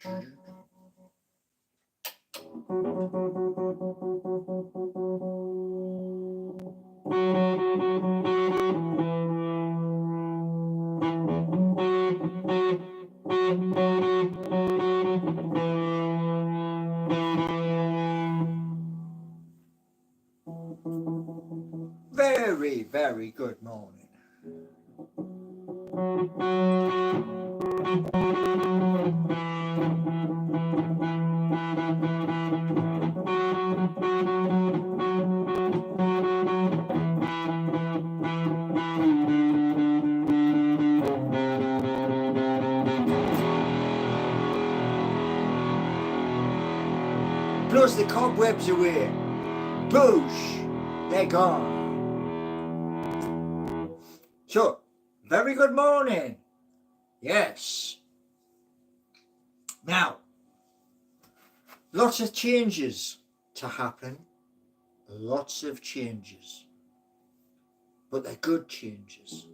Very, very good morning. Blows the cobwebs away. Boosh! They're gone. So, very good morning. Yes. Now, lots of changes to happen. Lots of changes. But they're good changes.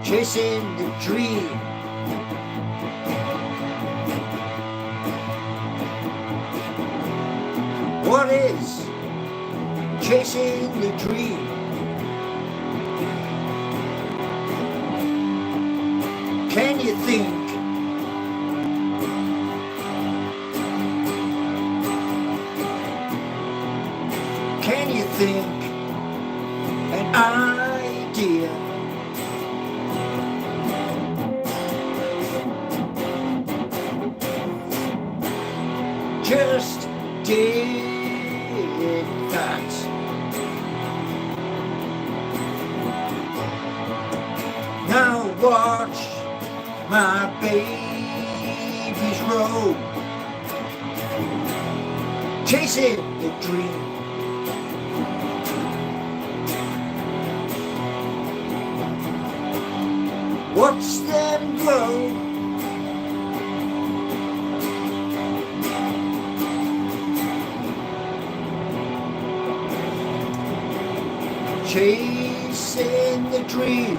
Chasing the dream. What is chasing the dream? Can you think? Can you think an idea? Just did that. Now watch my babies roll, chasing the dream. Watch them grow. Chasing the dream.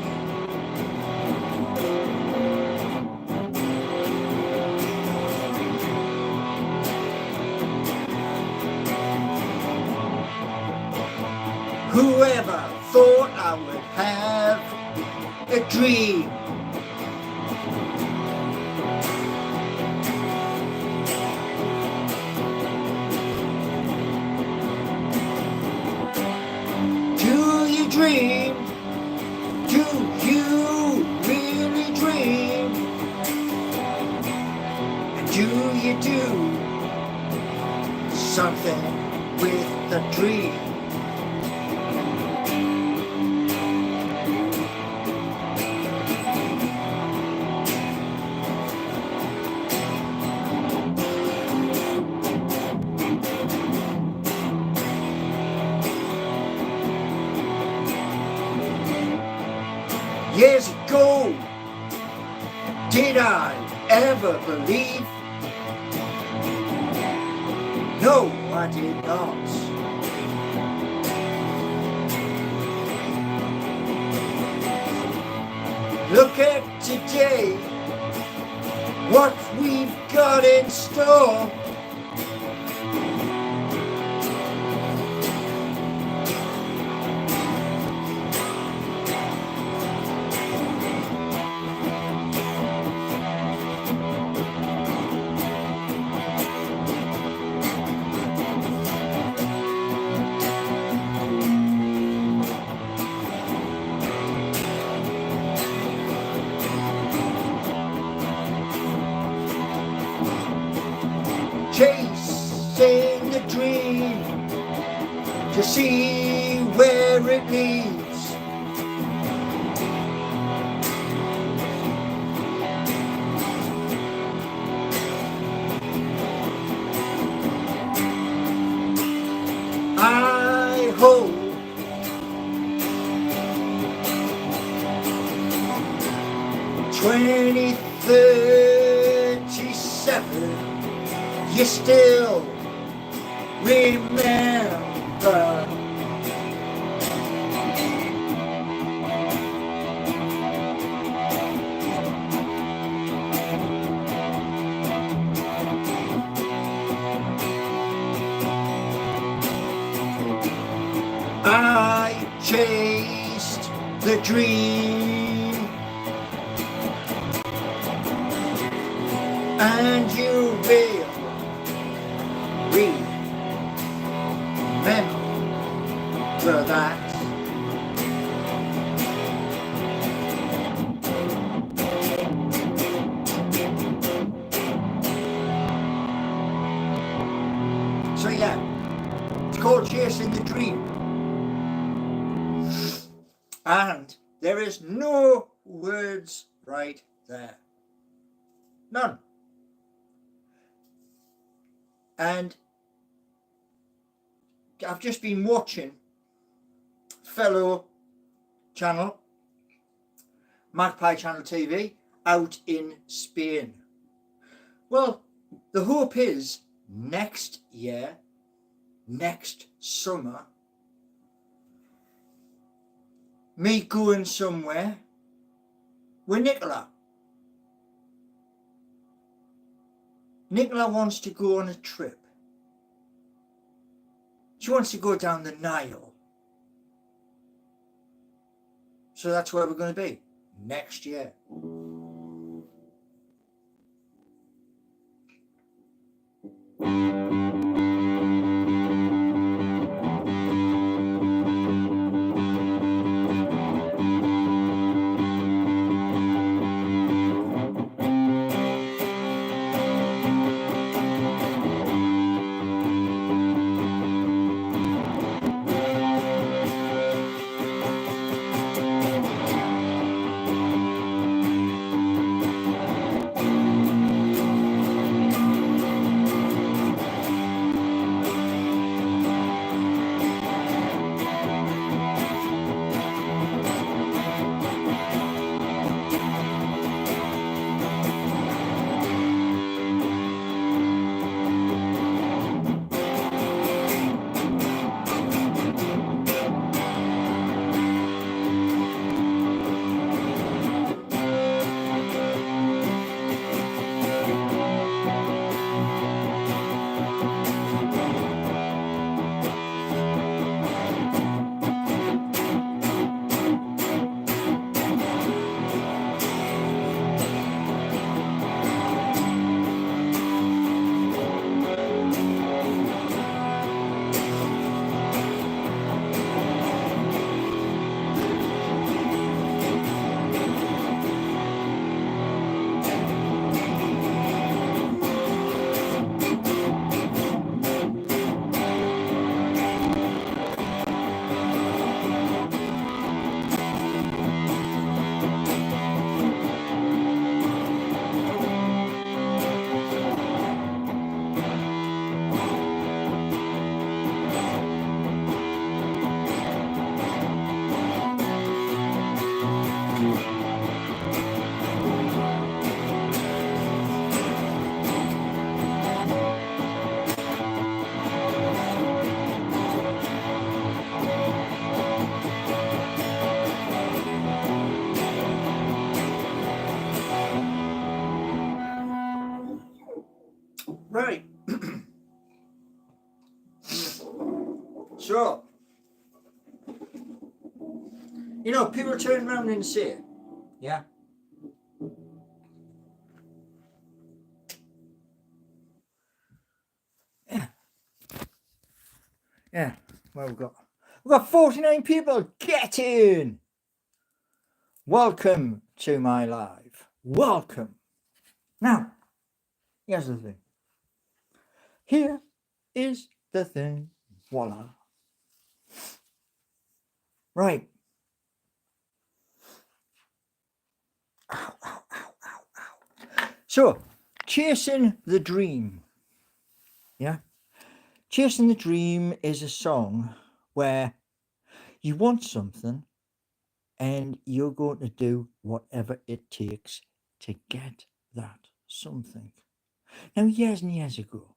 Whoever thought I would have a dream? Dream? Do you really dream? And do you do something with the dream? Years ago, did I ever believe? No, I did not. Look at today, what we've got in store. Chasing the dream to see where it leads. cold. Twenty 37, you still remember. I chased the dream, and you will remember that. So yeah, it's called Chasing the Dream. And there is no words right there. None. And I've just been watching fellow channel, Magpie Channel TV, out in Spain. Well, the hope is next year, next summer, me going somewhere with Nicola. Nicola wants to go on a trip. She wants to go down the Nile. So that's where we're going to be next year. Right. So, you know, people turn around and say, yeah, yeah, well, we've got 49 people. Get in. Welcome to my live. Welcome. Now, here's the thing. Here is the thing. Voila. Right. Ow, ow, ow, ow, ow. So, Chasing the Dream. Yeah. Chasing the Dream is a song where You want something and you're going to do whatever it takes to get that something. Now, years and years ago,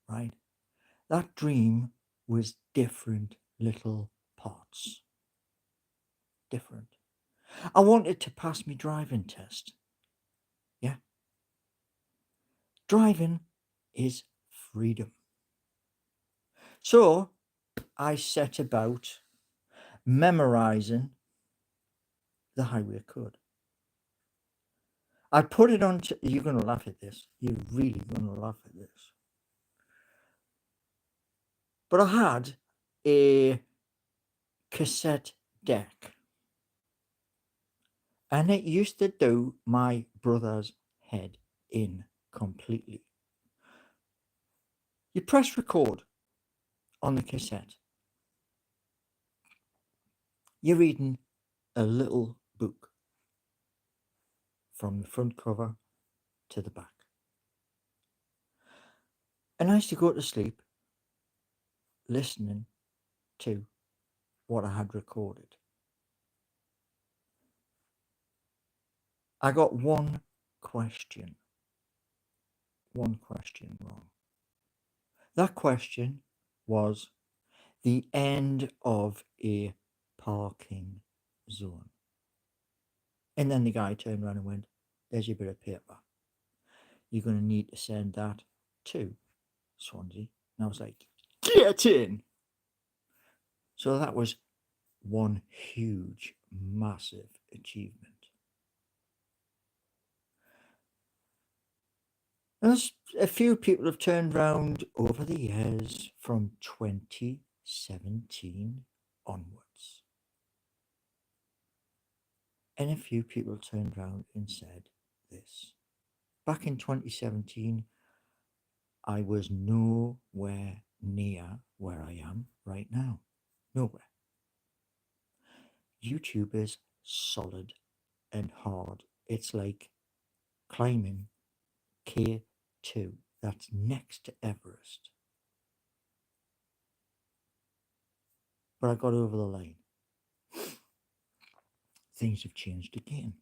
right, that dream was different little parts. Different. I wanted to pass my driving test. Yeah. Driving is freedom. So I set about memorizing the highway code. I put it on. You're going to laugh at this. You're really going to laugh at this. But I had a cassette deck, and it used to do my brother's head in completely. You press record on the cassette. You're reading a little book from the front cover to the back. And I used to go to sleep listening to what I had recorded. I got one question wrong. That question was the end of a parking zone. And then the guy turned around and went, "There's your bit of paper. You're going to need to send that to Swansea." And I was like, "Get in!" So that was one huge, massive achievement. As a few people have turned round over the years from 2017 onwards. And a few people turned round and said this. Back in 2017, I was nowhere near where I am right now. Nowhere. YouTube is solid and hard. It's like climbing K2. That's next to Everest. But I got over the line. Things have changed again.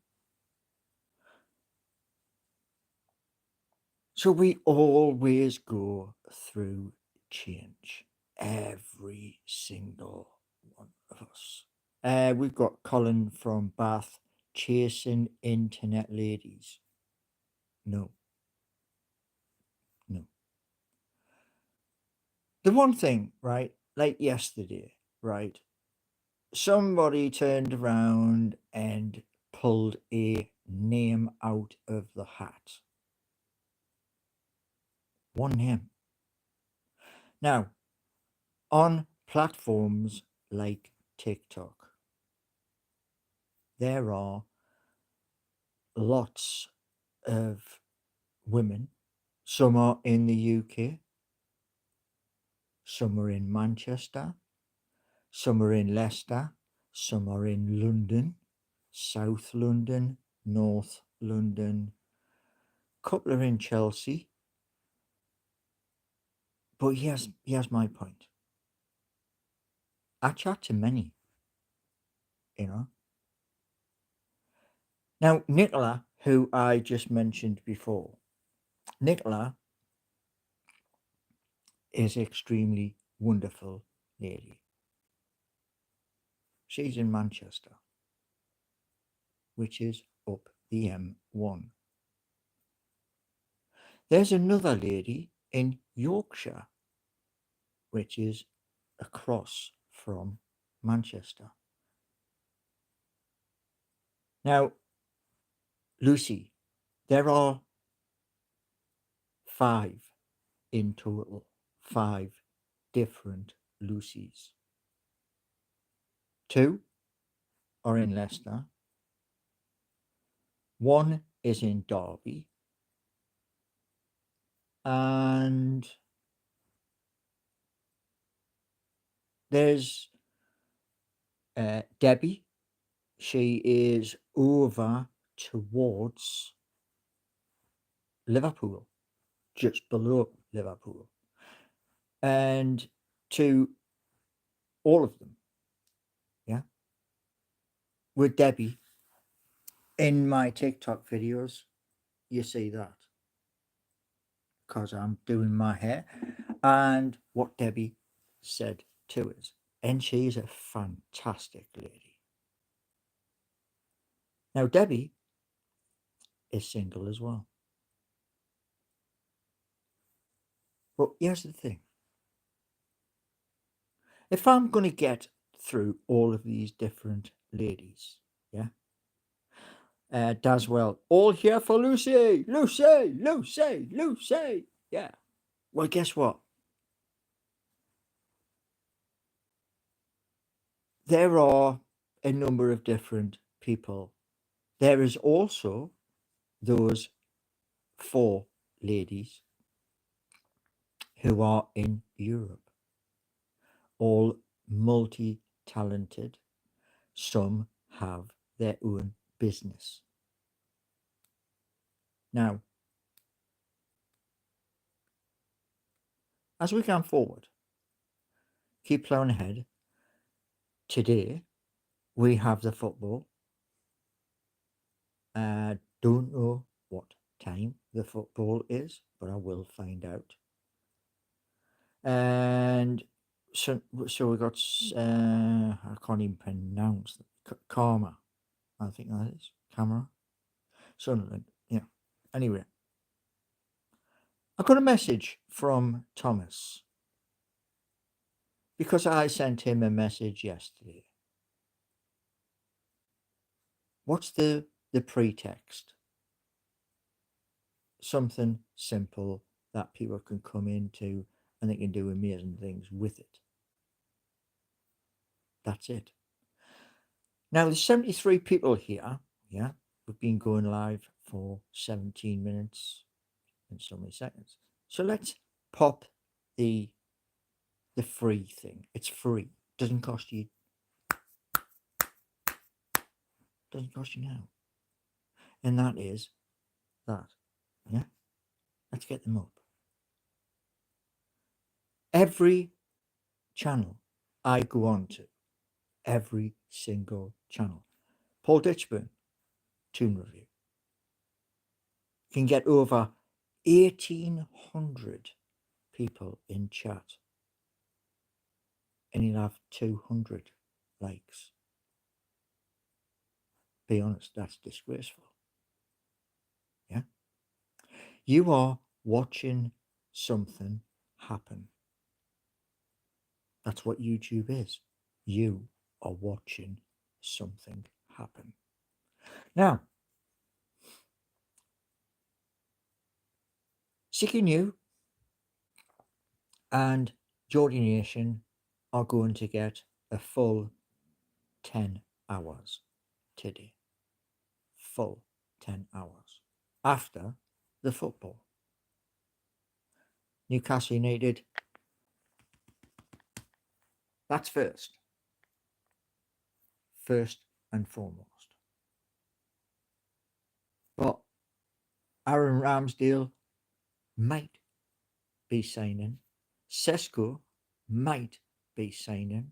So we always go through change. Every single one of us. We've got Colin from Bath chasing internet ladies. No. The one thing, right, like yesterday, right, somebody turned around and pulled a name out of the hat. One name. Now, on platforms like TikTok, there are lots of women. Some are in the UK, some are in Manchester, some are in Leicester, some are in London, South London, North London, couple are in Chelsea. But here's my point. I chat to many, you know. Now, Nicola, who I just mentioned before, Nicola is an extremely wonderful lady. She's in Manchester, which is up the M1. There's another lady in Yorkshire, which is across from Manchester. Now, Lucy, there are 5 in total, 5 different Lucys. 2 are in Leicester. 1 is in Derby. And there's Debbie. She is over towards Liverpool, just below Liverpool. And to all of them, with Debbie in my TikTok videos, you see that because I'm doing my hair and what Debbie said to us. And she's a fantastic lady. Now, Debbie is single as well. But here's the thing. If I'm going to get through all of these different ladies, yeah, Daswell, all here for Lucy, Lucy, Lucy, Lucy, yeah. Well, guess what? There are a number of different people. There is also those 4 ladies who are in Europe, all multi-talented. Some have their own business. Now, as we come forward, keep plowing ahead. Today, we have the football. I don't know what time the football is, but I will find out. And so we got, I can't even pronounce it. Karma, I think that is. Camera? Sunderland, yeah. Anyway, I got a message from Thomas because I sent him a message yesterday. What's the pretext? Something simple that people can come into and they can do amazing things with it. That's it. Now, there's 73 people here. Yeah, we've been going live for 17 minutes and so many seconds. So let's pop the free thing. It's free. Doesn't cost you. Doesn't cost you now. And that is that. Yeah. Let's get them up. Every channel I go on to, every single channel. Paul Ditchburn, Toon Review, can get over 1,800 people in chat. And he'll have 200 likes. Be honest, that's disgraceful. Yeah? You are watching something happen. That's what YouTube is. You are watching something happen. Now, CQ and Geordie Nation are going to get a full 10 hours today. Full 10 hours after the football. Newcastle United, that's first. First and foremost. But Aaron Ramsdale might be signing. Sesko might be signing.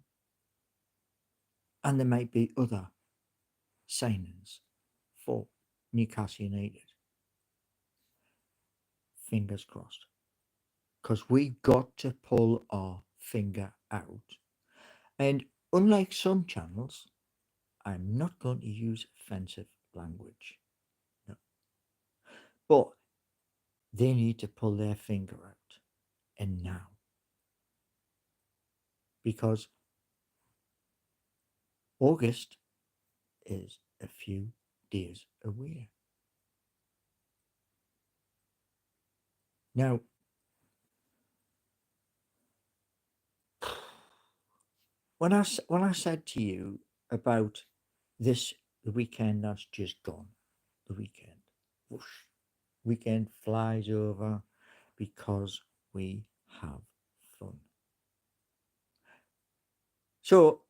And there might be other signings for Newcastle United. Fingers crossed. Because we got to pull our finger out. And unlike some channels, I'm not going to use offensive language. No. But they need to pull their finger out. And now. Because August is a few days away. Now, when I said to you about this the weekend that's just gone, the weekend, whoosh, weekend flies over because we have fun. So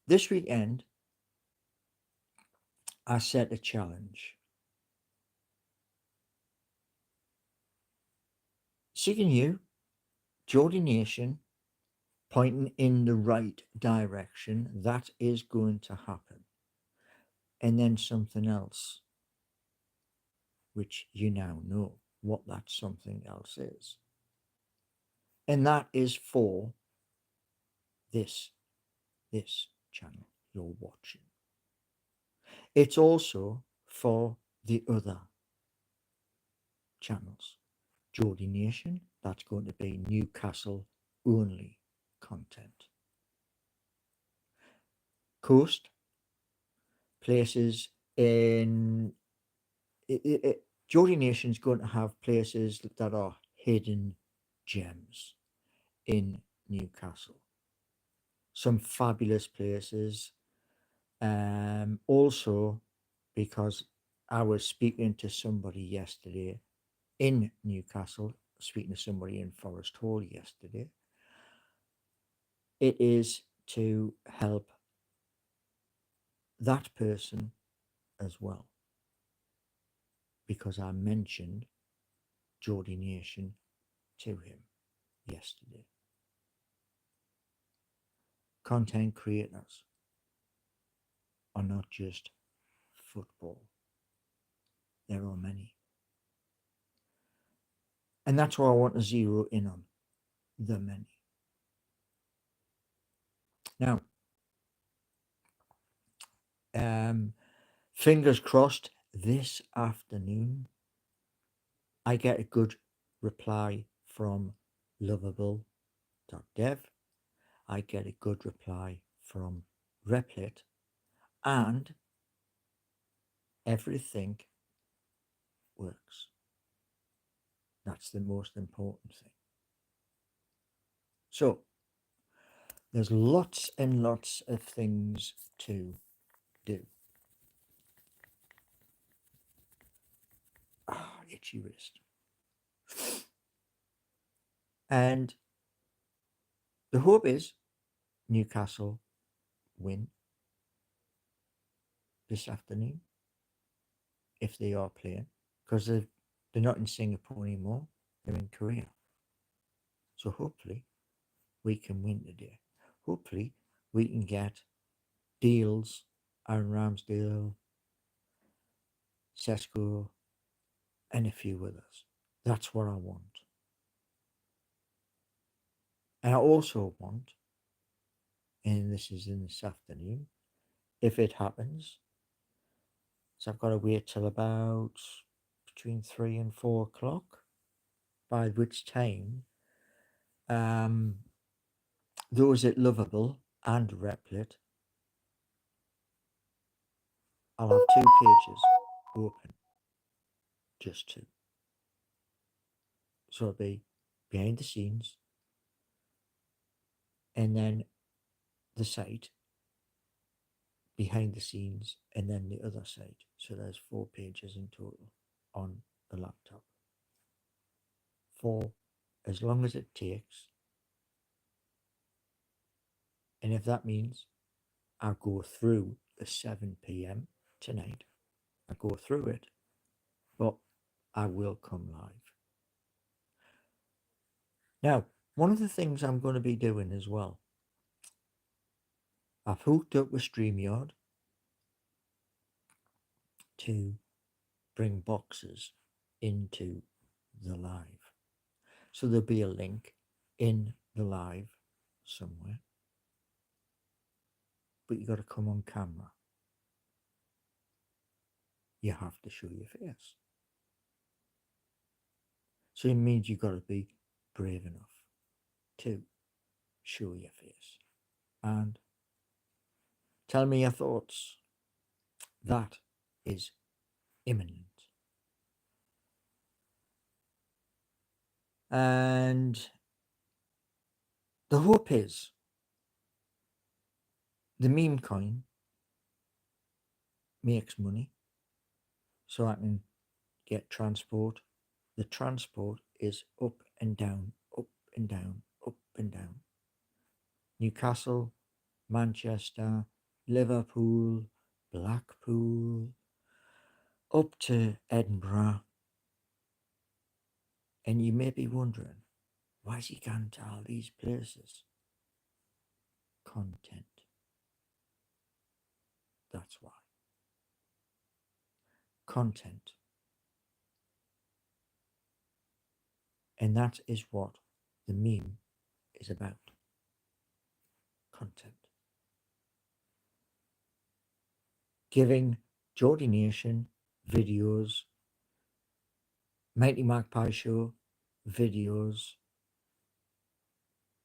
this weekend, I set a challenge. Seeking you, Geordie Nation, pointing in the right direction. That is going to happen. and then something else, which you now know what that something else is. And that is for this channel you're watching. It's also for the other channels. Geordie Nation, that's going to be Newcastle only content. Coast, places in Geordie Nation's going to have places that are hidden gems in Newcastle. Some fabulous places. Also, because I was speaking to somebody yesterday in Newcastle, speaking to somebody in Forest Hall yesterday, it is to help that person as well. Because I mentioned Geordie Nation to him yesterday. Content creators are not just football. There are many. And that's what I want to zero in on, the many. Now, fingers crossed, this afternoon, I get a good reply from lovable.dev. I get a good reply from Replit, and everything works. That's the most important thing. So, there's lots and lots of things to do. Itchy wrist. And the hope is Newcastle win this afternoon if they are playing, because they're not in Singapore anymore, they're in Korea. So hopefully we can win today. Hopefully we can get deals Aaron Ramsdale, Sesko, and a few others. That's what I want. And I also want, and this is in this afternoon, if it happens, so I've got to wait till about between 3 and 4 o'clock, by which time those at Lovable and Replit, I'll have 2 pages open, just 2. So it'll be behind the scenes, and then the site, behind the scenes, and then the other side. So there's 4 pages in total on the laptop. For as long as it takes. And if that means I'll go through the 7 p.m. tonight, I'll go through it, but I will come live. Now, one of the things I'm going to be doing as well, I've hooked up with StreamYard to bring boxes into the live. So there'll be a link in the live somewhere, but you got to come on camera. You have to show your face. So it means you've got to be brave enough to show your face and tell me your thoughts. That is imminent. And the hope is the meme coin makes money, so I can get transport. The transport is up and down, up and down, up and down. Newcastle, Manchester, Liverpool, Blackpool, up to Edinburgh. And you may be wondering, why is he going to all these places? Content. That's why. content. And that is what the meme is about. Content. Giving Geordie Nation videos, Mighty Magpie Show videos,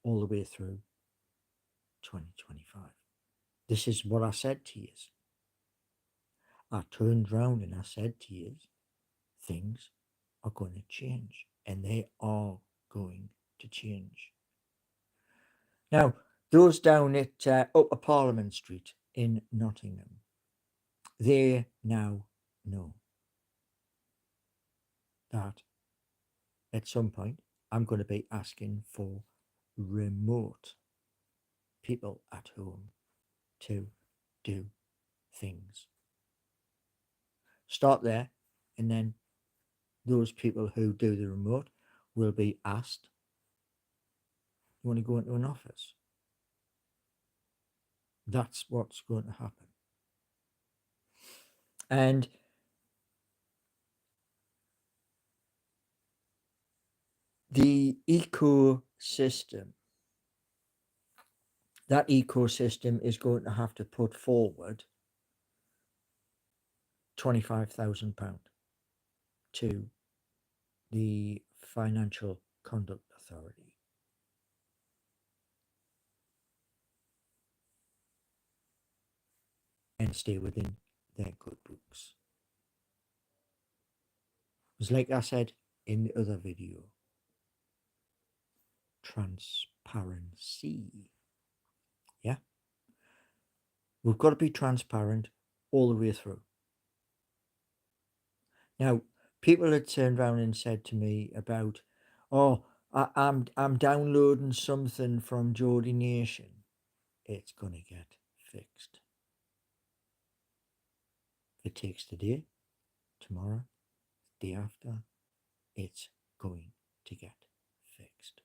all the way through 2025. This is what I said to you. I turned round and I said to you, things are going to change, and they are going to change. Now, those down at Upper Parliament Street in Nottingham, they now know that at some point I'm going to be asking for remote people at home to do things. Start there, and then those people who do the remote will be asked, you want to go into an office? That's what's going to happen. And the ecosystem, that ecosystem is going to have to put forward £25,000 to the Financial Conduct Authority. And stay within their good books. It's like I said in the other video, transparency. Yeah? We've got to be transparent all the way through. Now, people had turned around and said to me about, oh, I'm downloading something from Geordie Nation. It's going to get fixed. If it takes today, tomorrow, the day after, it's going to get fixed.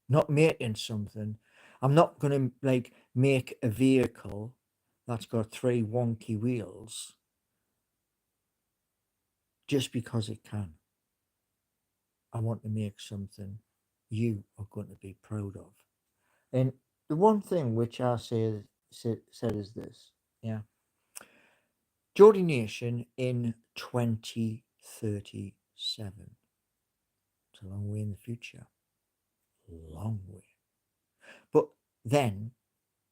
Not making something. I'm not going to make a vehicle that's got 3 wonky wheels just because it can. I want to make something you are going to be proud of. And the one thing which I said is this, yeah. Geordie Nation in 2037. It's a long way in the future. Long way. But then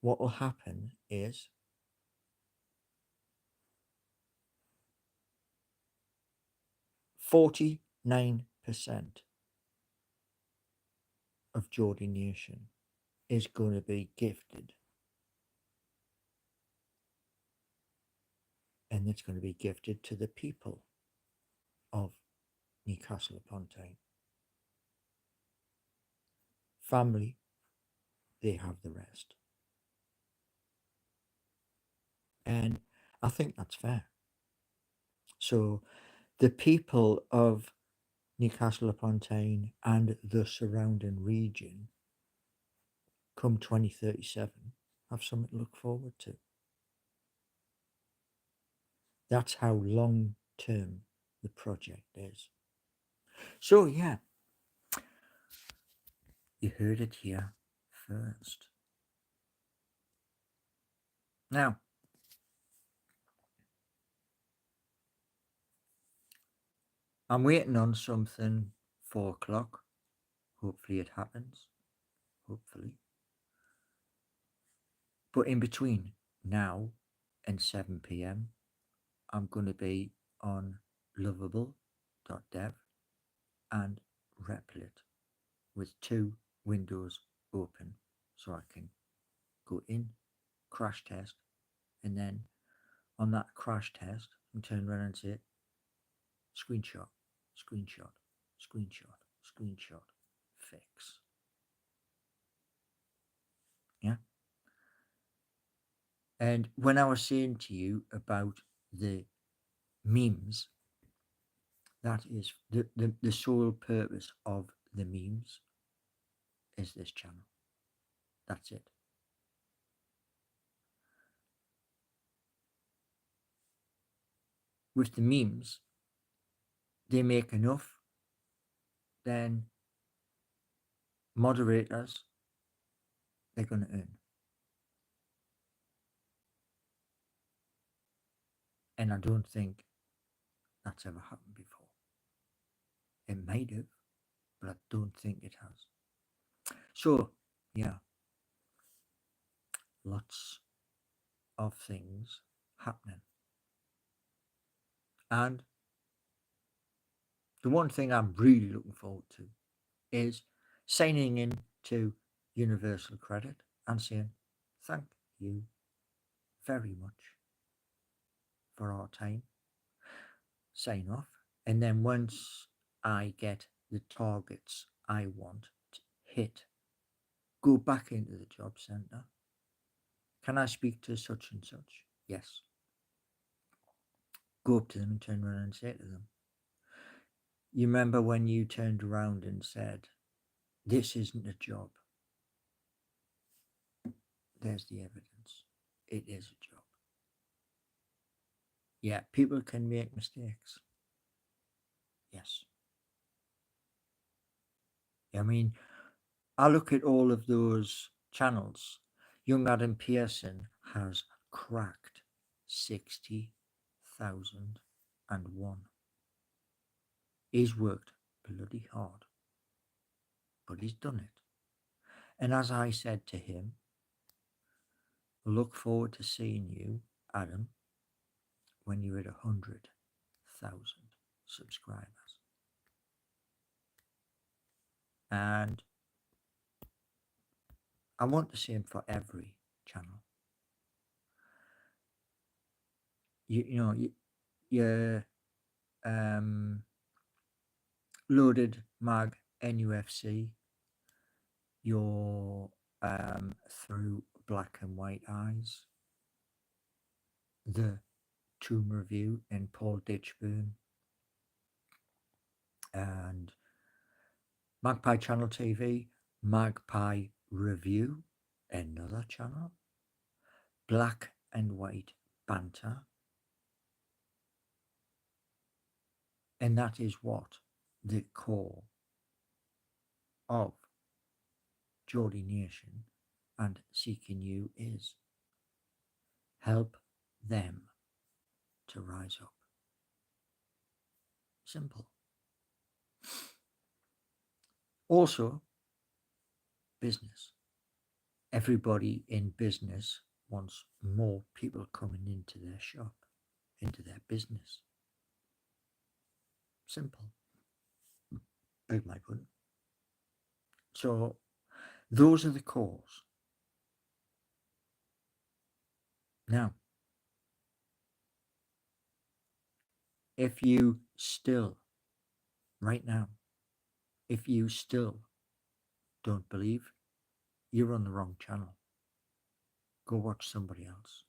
what will happen is 49% of Geordie Nation is going to be gifted. And it's going to be gifted to the people of Newcastle upon Tyne. Family, they have the rest. And I think that's fair. So the people of Newcastle upon Tyne and the surrounding region, come 2037, have something to look forward to. That's how long term the project is. So yeah, you heard it here first. Now, I'm waiting on something 4 o'clock. Hopefully it happens. Hopefully. But in between now and 7 p.m, I'm going to be on lovable.dev and Replit with 2 windows open, so I can go in, crash test, and then on that crash test, and turn around and say, screenshot, screenshot, screenshot, screenshot, fix. Yeah. And when I was saying to you about the memes, that is the sole purpose of the memes is this channel. That's it. with the memes, they make enough, then moderators, they're going to earn. And I don't think that's ever happened before. It might have, but I don't think it has. So, yeah, lots of things happening. And the one thing I'm really looking forward to is signing in to Universal Credit and saying, thank you very much for our time. Sign off. And then once I get the targets I want to hit, go back into the job centre. Can I speak to such and such? Yes. Go up to them and turn around and say to them, you remember when you turned around and said, this isn't a job? There's the evidence. It is a job. Yeah, people can make mistakes. Yes. I mean, I look at all of those channels. Young Adam Pearson has cracked 60,001. He's worked bloody hard, but he's done it. And as I said to him, look forward to seeing you, Adam, when you're at 100,000 subscribers. And I want the same for every channel. Your Loaded Mag NUFC, your Through Black and White Eyes, the Tomb Review and Paul Ditchburn, and Magpie Channel TV, Magpie Review, another channel, Black and White Banter, and that is what the core of Geordie Nation and Seeking You is. Help them to rise up. Simple. Also, business. Everybody in business wants more people coming into their shop, into their business. Simple. Beg my pardon. So those are the cores. Now, if you still, right now, if you still don't believe, you're on the wrong channel. Go watch somebody else.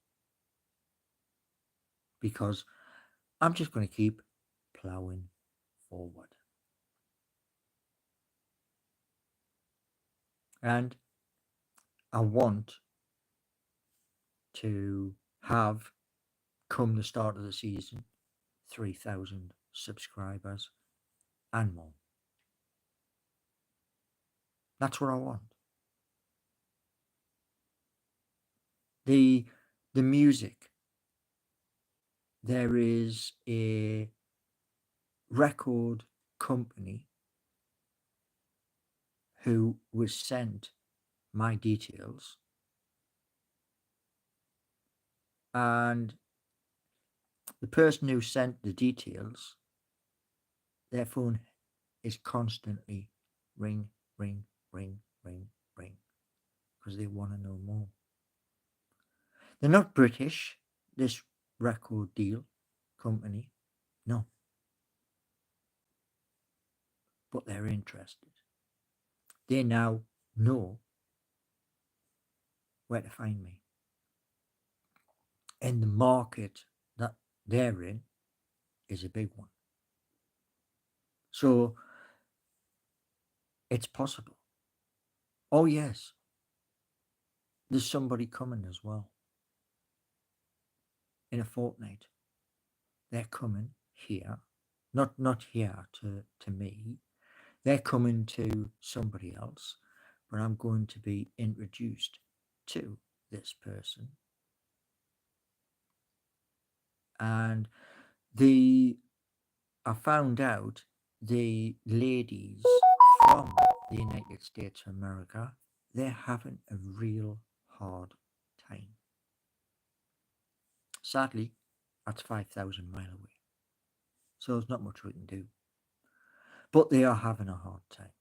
Because I'm just going to keep plowing forward. And I want to have, come the start of the season, 3,000 subscribers and more. That's what I want. The music. There is a record company who was sent my details, and the person who sent the details, their phone is constantly ring, ring, ring, ring, ring, because they want to know more. They're not British, this record deal company, no, but they're interested. They now know where to find me. And the market that they're in is a big one. So it's possible. Oh, yes. There's somebody coming as well. In a fortnight, they're coming here, not here to me. They're coming to somebody else, but I'm going to be introduced to this person. And the I found out the ladies from the United States of America, they're having a real hard time. Sadly, that's 5,000 miles away. So there's not much we can do. But they are having a hard time.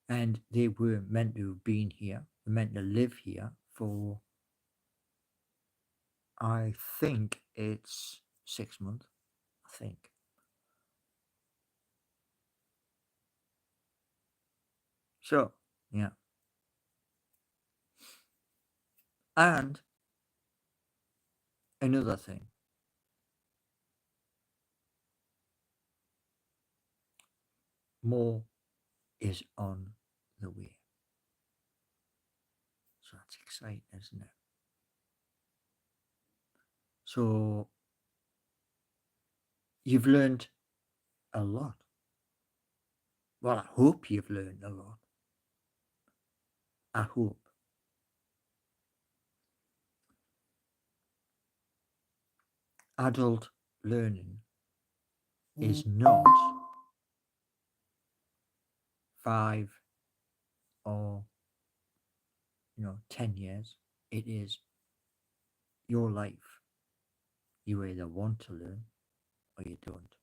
And they were meant to have been here, they're meant to live here for, I think it's 6 months. I think. So, yeah. And another thing, more is on the way. So that's exciting, isn't it? So you've learned a lot. Well, I hope you've learned a lot. I hope. Adult learning is not 5 or 10 years. It is your life. You either want to learn or you don't.